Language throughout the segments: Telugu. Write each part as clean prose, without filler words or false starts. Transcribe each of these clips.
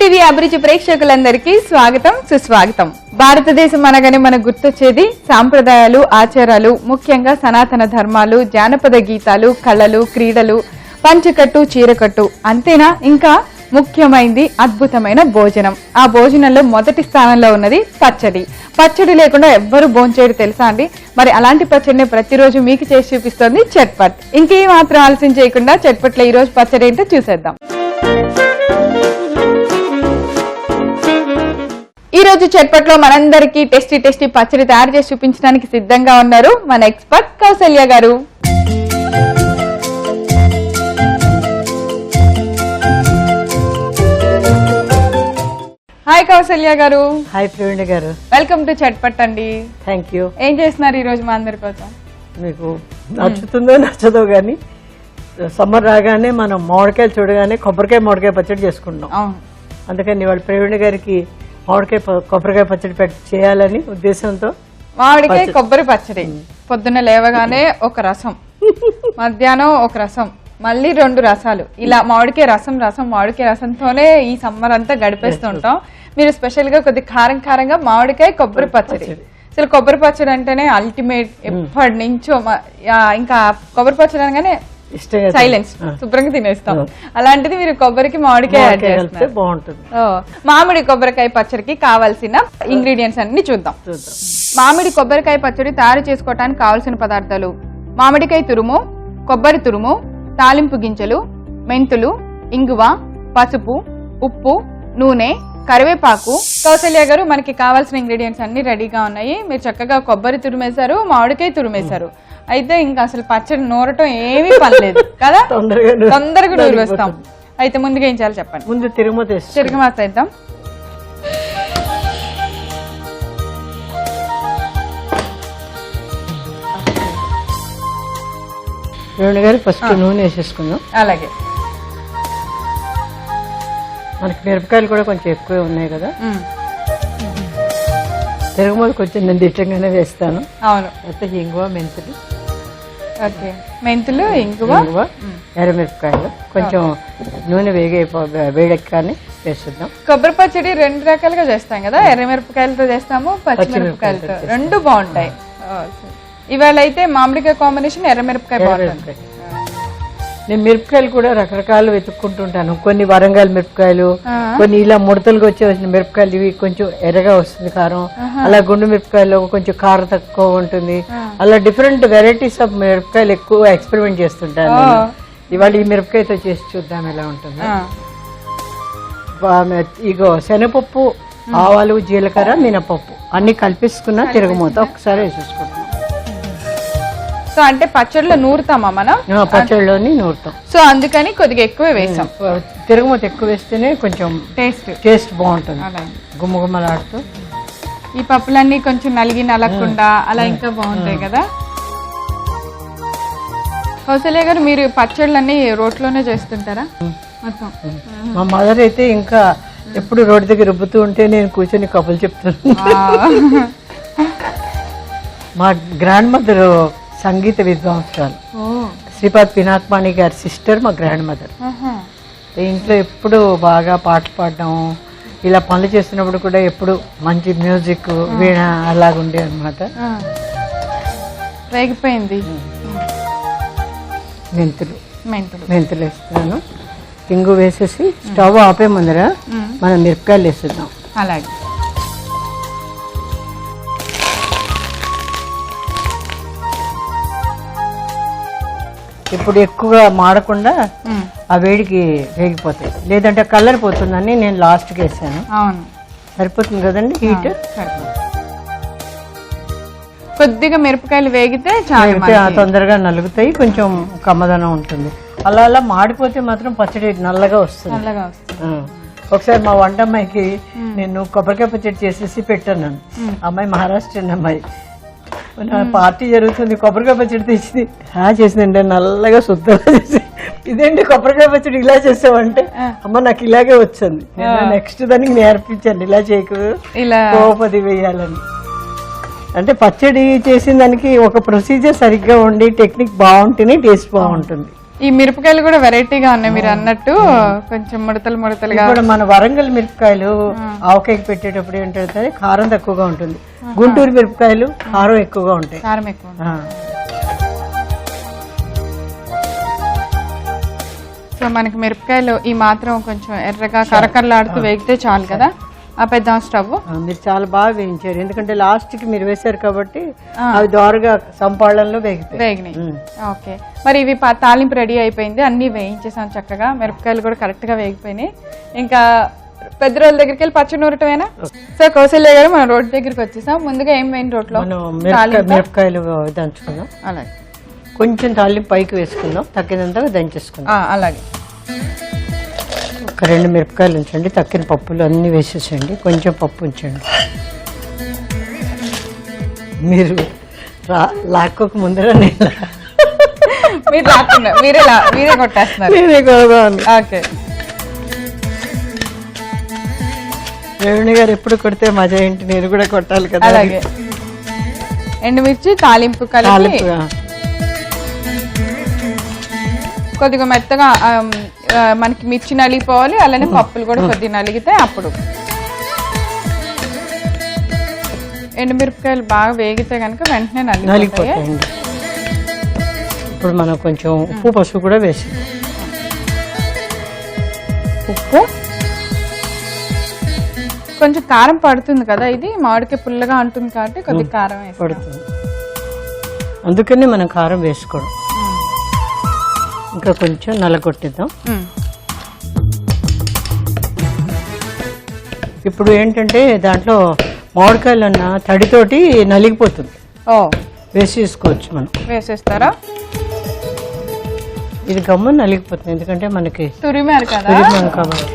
టీవీ అభిరుచి ప్రేక్షకులందరికీ స్వాగతం సుస్వాగతం. భారతదేశం అనగానే మనకు గుర్తొచ్చేది సాంప్రదాయాలు, ఆచారాలు, ముఖ్యంగా సనాతన ధర్మాలు, జానపద గీతాలు, కళలు, క్రీడలు, పంచకట్టు, చీరకట్టు. అంతేనా, ఇంకా ముఖ్యమైనది అద్భుతమైన భోజనం. ఆ భోజనంలో మొదటి స్థానంలో ఉన్నది పచ్చడి. పచ్చడి లేకుండా ఎవ్వరు భోంచేయరు తెలుసా అండి? మరి అలాంటి పచ్చడిని ప్రతిరోజు మీకు చేసి చూపిస్తోంది చట్పట్. ఇంకేం మాత్రం ఆలస్యం చేయకుండా చట్పట్లో ఈ రోజు పచ్చడి ఏంటో చూసేద్దాం. ఈ రోజు చట్పట్లో మనందరికీ టేస్టీ పచ్చడి తయారు చేసి చూపించడానికి సిద్ధంగా ఉన్నారు మన ఎక్స్పర్ట్ కౌసల్య గారు. హాయ్ కౌసల్య గారు. హాయ్ ప్రవీణ గారు. వెల్కమ్ టు చట్పట్ అండి. Thank you. ఏం చేస్తున్నారు ఈ రోజు మా అందరి కోసం? మీకు నచ్చుతుందో నచ్చదో గానీ సమ్మర్ రాగానే మనం మామిడికాయలు చూడగానే మామిడికాయ పచ్చడి చేసుకుంటున్నాం. అందుకని ఇవాళ ప్రవీణ గారికి కొబ్బరికాయ పచ్చడి చేయాలని ఉద్దేశంతో మామిడికాయ కొబ్బరి పచ్చడి. పొద్దున్న లేవగానే ఒక రసం, మధ్యాహ్నం ఒక రసం, మళ్ళీ 2 రసాలు, ఇలా మామిడికాయ మామిడికాయ రసంతోనే ఈ సమ్మర్ అంతా గడిపేస్తుంటాం. మీరు స్పెషల్ గా కొద్ది కారంగా మామిడికాయ కొబ్బరి పచ్చడి. అసలు కొబ్బరి పచ్చడి అంటేనే అల్టిమేట్. ఎప్పటి నుంచో ఇంకా కొబ్బరి పచ్చడి అనగానే సైలెన్స్, శుభ్రంగా తినేస్తాం. అలాంటిది మీరు కొబ్బరికి మామిడికాయ యాడ్ చేస్తే బాగుంటుంది. మామిడి కొబ్బరికాయ పచ్చడికి కావాల్సిన ఇంగ్రీడియంట్స్ అన్ని చూద్దాం. మామిడి కొబ్బరికాయ పచ్చడి తయారు చేసుకోవడానికి కావాల్సిన పదార్థాలు: మామిడికాయ తురుము, కొబ్బరి తురుము, తాలింపు గింజలు, మెంతులు, ఇంగువ, పసుపు, ఉప్పు, నూనె, కరివేపాకు. కౌసల్య గారు, మనకి కావాల్సిన ఇంగ్రీడియంట్స్ అన్ని రెడీగా ఉన్నాయి. మీరు చక్కగా కొబ్బరి తురుమేశారు, మామిడికాయ తురుమేశారు. అయితే ఇంకా అసలు పచ్చడి నూరటం ఏమీ పనిలేదు కదా, తొందరగా నూరు వేస్తాం. అయితే ముందుగా ఏం చేయాలి చెప్పండి. ముందు తిరుగుమాత వేద్దాం. ఫస్ట్ నూనె వేసేసుకుందాం. అలాగే. మనకి మిరపకాయలు కూడా కొంచెం ఎక్కువే ఉన్నాయి కదా, తిరుగుమూత కొంచెం నేను దిట్టంగానే వేస్తాను. అవును. అయితే ఇంగువ, మెంతులు, మెంతులు, ఇంగువ, ఎర్రమిరపకాయలు కొంచెం నూనె వేడెక్కానే వేస్తున్నాం. కొబ్బరి పచ్చడి 2 రకాలుగా చేస్తాం కదా, ఎర్రమిరపకాయలతో చేస్తాము, పచ్చిమిరపకాయలతో. 2 బాగుంటాయి. ఇవాళ అయితే మామిడికాయ కాంబినేషన్ ఎర్రమిరపకాయ బాగుంటుంది. నేను మిరపకాయలు కూడా రకరకాలు వెతుక్కుంటుంటాను. కొన్ని వరంగల్ మిరపకాయలు, కొన్ని ఇలా ముడతలుగా వచ్చిన మిరపకాయలు, ఇవి కొంచెం ఎర్రగా వస్తుంది కారం. అలా గుండు మిరపకాయలు కొంచెం కారం తక్కువ ఉంటుంది. అలా డిఫరెంట్ వెరైటీస్ ఆఫ్ మిరపకాయలు ఎక్కువ ఎక్స్పెరిమెంట్ చేస్తుంటాను. ఇవాళ ఈ మిరపకాయతో చేసి చూద్దాం ఎలా ఉంటుంది. ఇగో శనగపప్పు, ఆవాలు, జీలకర్ర, మినపప్పు అన్ని కలిపేసుకున్న తిరుగుమూత ఒకసారి వేసేసుకుంటాం. సో అంటే పచ్చడిలో నూరుతామా మనం? పచ్చడిలోని నూరుతాం. సో అందుకని కొద్దిగా ఎక్కువ వేసాం. తిరుగుమూత ఎక్కువ వేస్తేనే కొంచెం టేస్ట్ బాగుంటుంది, గుమ్మగుమ్మలాడుతూ. ఈ పప్పులన్నీ కొంచెం నలగకుండా అలా ఇంకా బాగుంటాయి కదా. కౌసల్య గారు, మీరు పచ్చళ్ళన్నీ రోట్లోనే చేస్తుంటారా? మా మదర్ అయితే ఇంకా ఎప్పుడు రోడ్డు దగ్గర రుబ్బుతూ ఉంటే నేను కూర్చొని కబుర్లు చెప్తాను. మా గ్రాండ్ మదర్ సంగీత విద్వాంసురాలు, శ్రీపాద్ పినాక్మాణి గారి సిస్టర్ మా గ్రాండ్ మదర్. ఇంట్లో ఎప్పుడు బాగా పాటలు పాడడం, ఇలా పనులు చేస్తున్నప్పుడు కూడా ఎప్పుడు మంచి మ్యూజిక్, వీణ అలాగుండే అనమాట. వేగిపోయింది. మెంతులు వేస్తున్నాను. ఇంగు వేసేసి స్టవ్ ఆపే ముందర మనం మిరపకాయలు వేస్తున్నాం. అలాగే. ఇప్పుడు ఎక్కువగా మాడకుండా ఆ వేడికి వేగిపోతాయి, లేదంటే కలర్ పోతుందని నేను లాస్ట్కి వేసాను. అవును, సరిపోతుంది కదండి హీట్. కొద్దిగా మిరపకాయలు వేగితే తొందరగా నలుగుతాయి, కొంచెం కమ్మదనం ఉంటుంది. అలా అలా మాడిపోతే మాత్రం పచ్చడి నల్లగా వస్తుంది. ఒకసారి మా వంట అమ్మాయికి నేను కొబ్బరికాయ పచ్చడి చేసేసి పెట్టాను. అమ్మాయి మహారాష్ట్ర అమ్మాయి. పార్టీ జరుగుతుంది, కొబ్బరికాయ పచ్చడి తెచ్చింది. చేసిందంటే నల్లగా శుద్ధంగా చేసి, ఇదేంటి కొబ్బరికాయ పచ్చడి ఇలా చేసావంటే, అమ్మ నాకు ఇలాగే వచ్చింది. నెక్స్ట్ దానికి నేర్పించండి, ఇలా చేయకు, కోపది వేయాలని. అంటే పచ్చడి చేసిన దానికి ఒక ప్రొసీజర్ సరిగ్గా ఉండి టెక్నిక్ బాగుంటేనే టేస్ట్ బాగుంటుంది. ఈ మిరపకాయలు కూడా వెరైటీగా ఉన్నాయి మీరు అన్నట్టు, కొంచెం ముడతలుగా. ఇప్పుడు మన వరంగల్ మిరపకాయలు ఆవకాయకి పెట్టేటప్పుడు ఏంటంటే కారం తక్కువగా ఉంటుంది, గుంటూరు మిరపకాయలు కారం ఎక్కువగా ఉంటాయి. కారం ఎక్కువ. సో మనకి మిరపకాయలు ఈ మాత్రం కొంచెం ఎర్రగా కరకరలాడుతూ వేగితే చాలు కదా. ఆపేద్దాం స్టవ్. మీరు చాలా బాగా వేయించారు, ఎందుకంటే లాస్ట్ కి మీరు వేశారు కాబట్టి అవి దోరగా సంపాళనలో వేగినాయి. ఓకే, మరి ఇవి తాలింపు రెడీ అయిపోయింది, అన్ని వేయించేసాం చక్కగా, మిరపకాయలు కూడా కరెక్ట్ గా వేగిపోయినాయి. ఇంకా పెద్ద రోజుల దగ్గరికి వెళ్ళి పచ్చడి నూరటమేనా? సో కౌశల్య గారు మనం రోడ్ దగ్గరికి వచ్చేసాం. ముందుగా ఏం మెయిన్ రోడ్లో మిరపకాయలు దంచుకుందాం, అలాగే కొంచెం తాలింపు పైకి వేసుకుందాం, తక్కినంతగా దంచేసుకుందాం. అలాగే ఒక 2 మిరపకాయలు ఉంచండి, తక్కిన పప్పులు అన్ని వేసేసండి, కొంచెం పప్పు ఉంచండి. మీరు లాక్కోక ముందర మీరు రాకుండా మీరే కొట్టేస్తున్నారు. ఓకే, రేవణి గారు ఎప్పుడు కొడితే మజా ఏంటి, నేను కూడా కొట్టాలి కదా. అలాగే ఎండుమిర్చి తాలింపు కలిపి కొద్దిగా మెత్తగా మనకి మిర్చి నలిగిపోవాలి, అలానే పప్పులు కూడా కొద్దిగా నలిగితే అప్పుడు. ఎండుమిరపకాయలు బాగా వేగితే కనుక వెంటనే నలిగిపోతాయి. ఇప్పుడు మనం కొంచెం ఉప్పు పసుపు కూడా వేసి, ఉప్పు కొంచెం కారం పడుతుంది కదా, ఇది మామిడికాయ పుల్లగా ఉంటుంది కాబట్టి కొద్దిగా కారం పడుతుంది, అందుకని మనం కారం వేసుకోవడం. ఇంకా కొంచెం నల్లగొట్టిద్దాం. ఇప్పుడు ఏంటంటే దాంట్లో మామిడికాయలు అన్న తడితోటి నలిగిపోతుంది, వేసేసుకోవచ్చు. మనం వేసేస్తారా? ఇది గమ్మున నలిగిపోతుంది, ఎందుకంటే మనకి తురిమారు కదా కాబట్టి.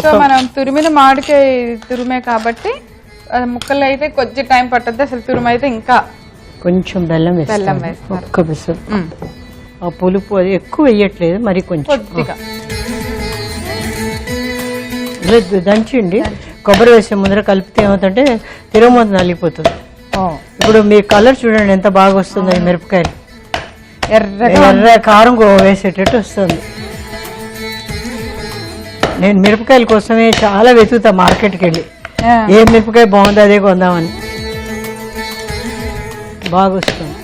సో మనం తురిమిన మామిడికాయ తురిమే కాబట్టి ముక్కలు అయితే కొంచెం టైం పట్టద్దు, అసలు తురిమైతే ఇంకా. కొంచెం బెల్లం వేస్తాం, ఒక్క బిస్సు. ఆ పులుపు అది ఎక్కువ వేయట్లేదు, మరి కొంచెం దంచండి. కొబ్బరి వేసే ముందర కలిపితే ఏమవుతుంటే తిరగమూత నలిగిపోతుంది. ఇప్పుడు మీ కలర్ చూడండి ఎంత బాగా వస్తుంది, మిరపకాయలు ఎర్ర కారం వేసేటట్టు వస్తుంది. నేను మిరపకాయల కోసమే చాలా వెతుకుతా మార్కెట్కి వెళ్ళి, ఏ మిరపకాయ బాగుందో అదే కొందామని. బాగా వస్తుంది.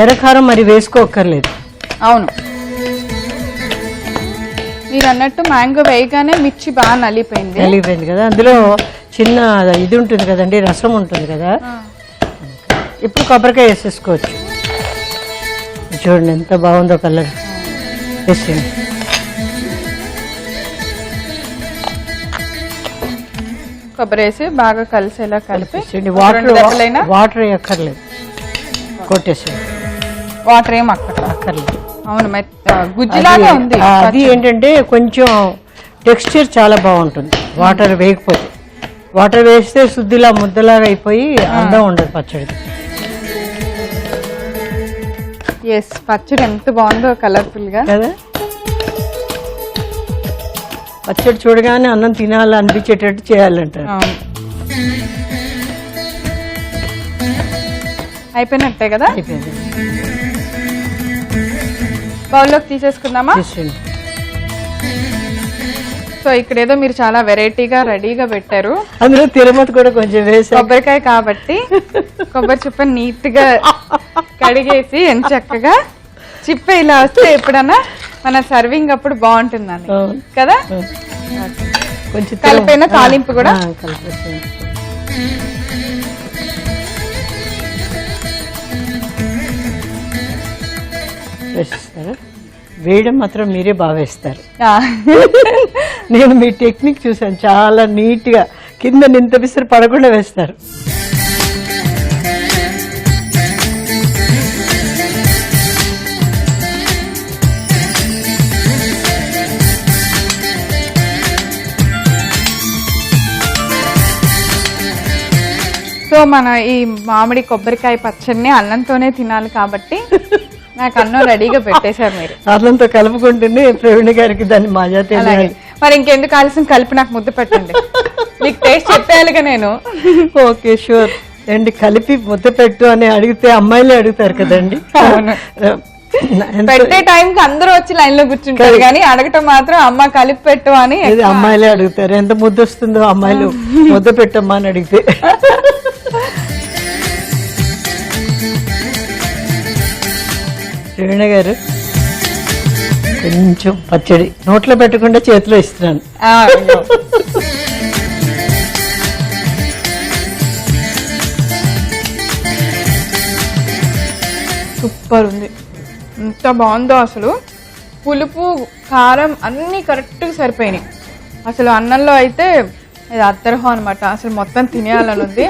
ఎర్రకారం మరి వేసుకోక్కర్లేదు. అవును, మీరు అన్నట్టు మ్యాంగో వేయగానే మిర్చి బాగా నలిగిపోయింది కదా, అందులో చిన్న ఇది ఉంటుంది కదండి, రసం ఉంటుంది కదా. ఇప్పుడు కొబ్బరికాయ వేసేసుకోవచ్చు. చూడండి ఎంత బాగుందో కలర్. వేసేయండి. కొబ్బరి వేసి బాగా కలిసేలా కలిపి, వాటర్ వేయక్కర్లేదు, కొట్టేసి. వాటర్ ఏం అక్కర్లేదు. అవును, గుజ్జులాగా ఉంది. అది ఏంటంటే కొంచెం టెక్స్చర్ చాలా బాగుంటుంది వాటర్ వేయకపోతే. వాటర్ వేస్తే శుద్ధిలా ముద్దలాగా అయిపోయి అందం ఉండదు పచ్చడి. ఎస్, పచ్చడి ఎంత బాగుందో కలర్ఫుల్ గా కదా. పచ్చడి చూడగానే అన్నం తినాలి అనిపించేటట్టు చేయాలంటారు. అయిపోయినట్టే కదా. అయిపోయింది. బౌల్లోకి తీసేసుకుందామా? సో ఇక్కడ ఏదో మీరు చాలా వెరైటీగా రెడీగా పెట్టారు. అందులో తిరుమతి కూడా కొంచెం వేసి, కొబ్బరికాయ కాబట్టి కొబ్బరి చిప్ప నీట్ గా కడిగేసి ఎంత చక్కగా చిప్ప ఇలా వస్తే ఎప్పుడన్నా మన సర్వింగ్ అప్పుడు బాగుంటుందండి కదా. కొంచెం కలిపిన తాలింపు కూడా వేసిస్తారా? వేయడం మాత్రం మీరే బాగా వేస్తారు. నేను మీ టెక్నిక్ చూసాను, చాలా నీట్ గా కింద నింత పిసరు పడకుండా వేస్తారు. సో మన ఈ మామిడి కొబ్బరికాయ పచ్చడిని అన్నంతోనే తినాలి కాబట్టి నాకు అన్నం రెడీగా పెట్టేశారు మీరు. అన్నంతో కలుపుకుంటేనే ప్రవీణ్ గారికి దాన్ని మజా తెలియాలి. మరి ఇంకెందుకు ఆలస్యం, కలిపి నాకు ముద్ద పెట్టండి, మీకు టేస్ట్ చెప్పేయాలిగా నేను. Okay, sure. ఏంటి కలిపి ముద్ద పెట్టు అని అడిగితే అమ్మాయిలే అడుగుతారు కదండి. పెట్టే టైంకి అందరూ వచ్చి లైన్ లో కూర్చుంటారు కానీ అడగటం మాత్రం అమ్మ కలిపి పెట్టు అని అమ్మాయిలే అడుగుతారు. ఎంత ముద్ద వస్తుందో అమ్మాయిలు ముద్ద పెట్టమ్మా అని అడిగితే. రేణు గారు కొంచెం పచ్చడి నోట్లో పెట్టకుండా చేతిలో ఇస్తున్నాను. సూపర్ ఉంది, ఎంత బాగుందో అసలు. పులుపు కారం అన్నీ కరెక్ట్గా సరిపోయినాయి. అసలు అన్నంలో అయితే ఇది అద్దరహం అనమాట. అసలు మొత్తం తినేయాలని ఉంది,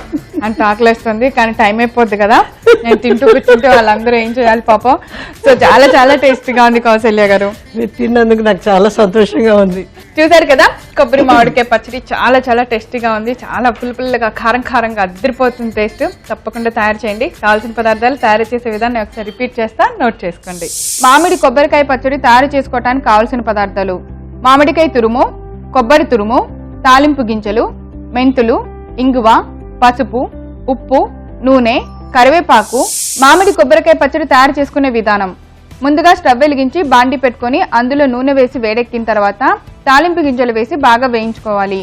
అంత ఆకలిస్తుంది కానీ టైం అయిపోద్ది కదా. నేను తింటూ కూర్చుంటే వాళ్ళందరూ ఏం చేయాలి పాపం. సో చాలా చాలా టేస్టీగా ఉంది కౌసల్య గారు. మీరు తిన్నందుకు నాకు చాలా సంతోషంగా ఉంది. చూసారు కదా, కొబ్బరి మామిడికాయ పచ్చడి చాలా చాలా టేస్టీగా ఉంది. చాలా పుల్లపుల్లగా కారం కారంగా అద్దరిపోతుంది టేస్ట్. తప్పకుండా తయారు చేయండి. కావాల్సిన పదార్థాలు తయారు చేసే విధానం ఒకసారి రిపీట్ చేస్తా, నోట్ చేసుకోండి. మామిడి కొబ్బరికాయ పచ్చడి తయారు చేసుకోవడానికి కావాల్సిన పదార్థాలు: మామిడికాయ తురుము, కొబ్బరి తురుము, తాలింపు గింజలు, మెంతులు, ఇంగువ, పసుపు, ఉప్పు, నూనె, కరివేపాకు. మామిడి కొబ్బరికాయ పచ్చడి తయారు చేసుకునే విధానం: ముందుగా స్టవ్ వెలిగించి బాండి పెట్టుకుని అందులో నూనె వేసి వేడెక్కిన తర్వాత తాలింపు గింజలు వేసి బాగా వేయించుకోవాలి.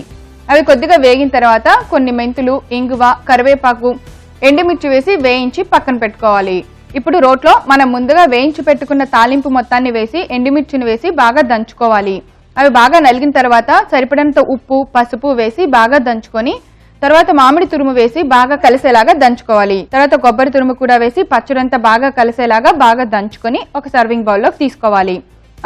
అవి కొద్దిగా వేగిన తర్వాత కొన్ని మెంతులు, ఇంగువ, కరివేపాకు, ఎండుమిర్చి వేసి వేయించి పక్కన పెట్టుకోవాలి. ఇప్పుడు రోట్లో మనం ముందుగా వేయించి పెట్టుకున్న తాలింపు మొత్తాన్ని వేసి ఎండుమిర్చిని వేసి బాగా దంచుకోవాలి. అవి బాగా నలిగిన తర్వాత సరిపడంత ఉప్పు, పసుపు వేసి బాగా దంచుకొని తర్వాత మామిడి తురుము వేసి బాగా కలిసేలాగా దంచుకోవాలి. తర్వాత కొబ్బరి తురుము కూడా వేసి పచ్చడంతా బాగా కలిసేలాగా బాగా దంచుకొని ఒక సర్వింగ్ బౌల్లోకి తీసుకోవాలి.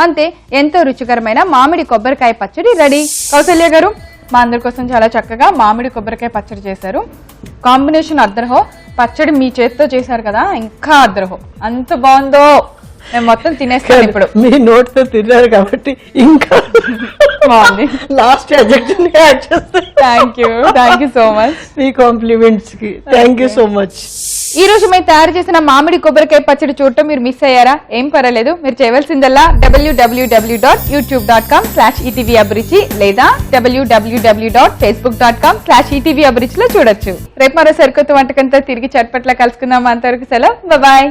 అంతే, ఎంతో రుచికరమైన మామిడి కొబ్బరికాయ పచ్చడి రెడీ. కౌసల్య గారు మా అందరి కోసం చాలా చక్కగా మామిడి కొబ్బరికాయ పచ్చడి చేశారు. కాంబినేషన్ అద్దరహో. పచ్చడి మీ చేతితో చేశారు కదా, ఇంకా అద్దరహో. అంత బాగుందో, నేను మొత్తం తినేస్తాను ఇప్పుడు. మీ నోట్ తో తిన్నారు కాబట్టి ఇంకా బాగుంది. లాస్ట్ అడ్జెక్టివ్ యాడ్ చేస్తాను. Thank you so much. Me compliments కి థ్యాంక్ యూ సో మచ్. ఈ రోజు మేము తయారు చేసిన మామిడి కొబ్బరికాయ పచ్చడి చూడటం మీరు మిస్ అయ్యారా? ఏం పర్వాలేదు, మీరు చేయవలసిందల్లా www.youtube.com/etvabruchi లేదా www.facebook.com/etvabruchi లో చూడొచ్చు. రేపు మరో సరికొత్త వంటకంతో తిరిగి చట్పట్లా కలుసుకుందాం. అంతవరకు సెలవు, బాయ్.